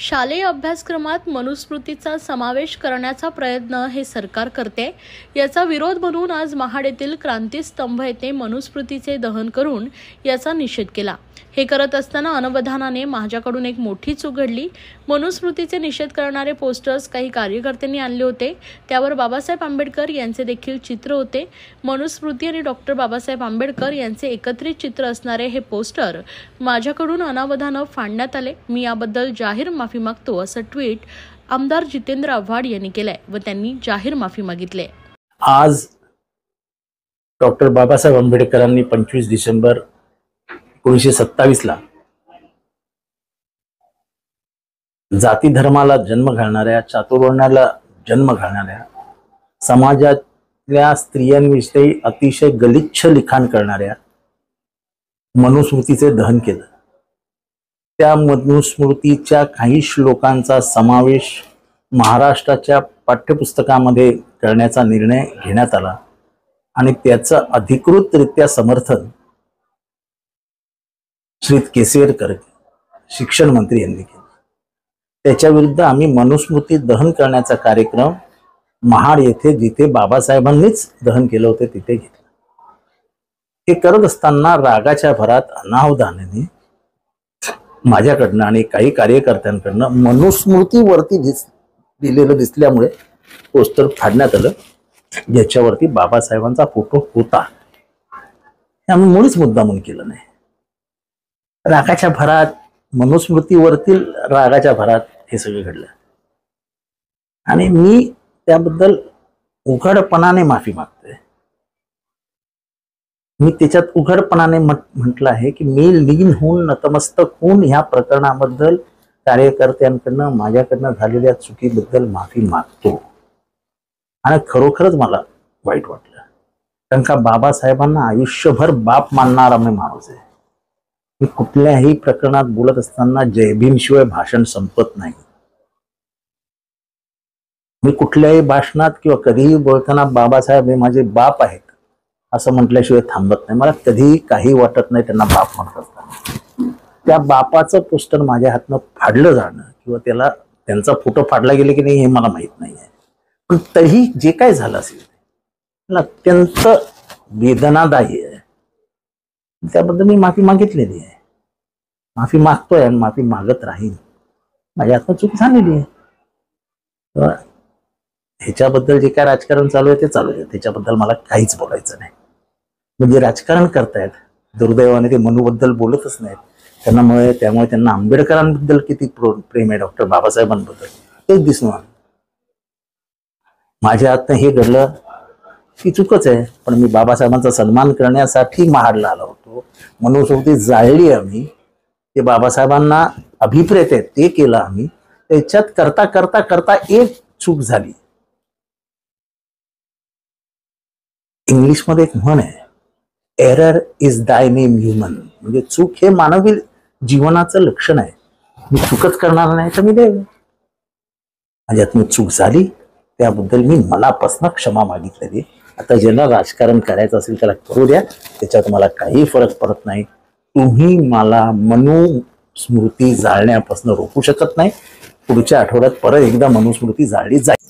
शालेय अभ्यासक्रमात मनुस्मृतीचा समावेश करण्याचा प्रयत्न हे सरकार करते। याचा विरोध म्हणून आज महाड येथील क्रांतीस्तंभ येथे मनुस्मृतीचे दहन करून याचा निषेध केला। हे करत असताना अनवधानाने माझ्याकडून एक मोठी चूक घडली। मनुस्मृतीचे निषेध करणारे पोस्टर्स काही कार्यकर्त्यांनी आणले होते। त्यावर बाबासाहेब आंबेडकर यांचे देखील चित्र होते। मनुस्मृती आणि डॉक्टर बाबासाहेब आंबेडकर यांचे एकत्रित चित्र असणारे हे पोस्टर माझ्याकडून अनावधानाने फाडण्यात आले। मी याबद्दल जाहीर माफी मागतो असं ट्विट आमदार जितेंद्र आव्हाड यांनी केलंय व त्यांनी जाहीर माफी मागितली। आज डॉक्टर बाबासाहेब आंबेडकरांनी 25 डिसेंबर 1927 ला जाती धर्माला जन्म घालणाऱ्या, चातुर्वर्ण्याला जन्म घालणाऱ्या, समाजातल्या स्त्रियांविषयी अतिशय गलिच्छ लिखाण करणाऱ्या मनुस्मृतीचे दहन केलं। त्या मनुस्मृतीच्या काही श्लोकांचा समावेश महाराष्ट्राच्या पाठ्यपुस्तकामध्ये करण्याचा निर्णय घेण्यात आला आणि त्याचं अधिकृतरित्या समर्थन श्री केसरकर शिक्षण मंत्री यांनी केले। त्याच्या विरुद्ध आम्ही मनुस्मृती दहन करण्याचा कार्यक्रम महाड येथे जिथे बाबासाहेबांनीच दहन केलं होतं तिथे घेतला। हे करत असताना रागाच्या भरात अनावधानाने माझ्याकडनं आणि काही कार्यकर्त्यांकडनं मनुस्मृतीवरती दिलेलं दिसल्यामुळे पोस्टर फाडण्यात आलं, ज्याच्यावरती बाबासाहेबांचा फोटो होता। आम्ही मुळीच मुद्दामून केलं नाही। रागाच्या भरात, मनुस्मृतीवरतील रागाच्या भरात हे सगळं घडलं आणि मी त्याबद्दल उघडपणाने माफी मागतोय। मी त्याच्यात उघडपणाने म्हटलं आहे की मी लीन होऊन नतमस्तक होऊन ह्या प्रकरणाबद्दल कार्यकर्त्यांकडनं माझ्याकडनं झालेल्या चुकीबद्दल माफी मागतो आणि खरोखरच मला वाईट वाटलं, कारण का बाबासाहेबांना आयुष्यभर बाप मानणारा मी माणूस आहे। मी कुठल्याही प्रकरणात बोलत असताना जय भीम शिवाय भाषण संपत नाही। मी कुठल्याही भाषणात किंवा कधीही बोलताना बाबासाहेब हे माझे बाप आहेत असं म्हटल्याशिवाय थांबत नाही। मला कधीही काही वाटत नाही त्यांना बाप म्हणत असताना। त्या बापाचं पोस्टर माझ्या हातनं फाडलं जाणं किंवा त्यांचा फोटो फाडला गेले की नाही हे मला माहित नाही आहे, पण तरीही जे काय झालं असेल अत्यंत वेदनादायी आहे। त्याबद्दल मी माफी मागितलेली आहे, माफी मागतोय आणि माफी मागत राहीन। माझ्या हातनं चूक झालेली आहे। ह्याच्याबद्दल जे काय राजकारण चालू आहे ते चालू आहे, त्याच्याबद्दल मला काहीच बोलायचं नाही। म्हणजे राजकारण करतायत, दुर्दैवाने ते मनूबद्दल बोलतच नाहीत। त्यामुळे त्यांना आंबेडकरांबद्दल किती प्रेम आहे, डॉक्टर बाबासाहेबांबद्दल तेच दिसणार। माझ्या हातनं हे घडलं ही चूकच आहे, पण मी बाबासाहेबांचा सन्मान करण्यासाठी महाडला आलो होतो। मनुस्मृती जाळली आम्ही, ते बाबासाहेबांना अभिप्रेत आहे ते केलं आम्ही। त्याच्यात करता करता करता एक चूक झाली। इंग्लिशमध्ये एक म्हण आहे, एरर इज दाय नेम ह्युमन, म्हणजे चूक हे मानवी जीवनाचं लक्षण आहे। मी चूकच करणार नाही तर मी देव। माझ्यातून चूक झाली त्याबद्दल मी मनापासून क्षमा मागितलेली। आता ज्यांना राजकारण करायचं असेल त्याला करू द्या, त्याच्यात मला काही फरक पडत नाही। तुम्ही मला मनुस्मृती जाळण्यापासून रोखू शकत नाही। पुढच्या आठवड्यात परत एकदा मनुस्मृती जाळली जाईल।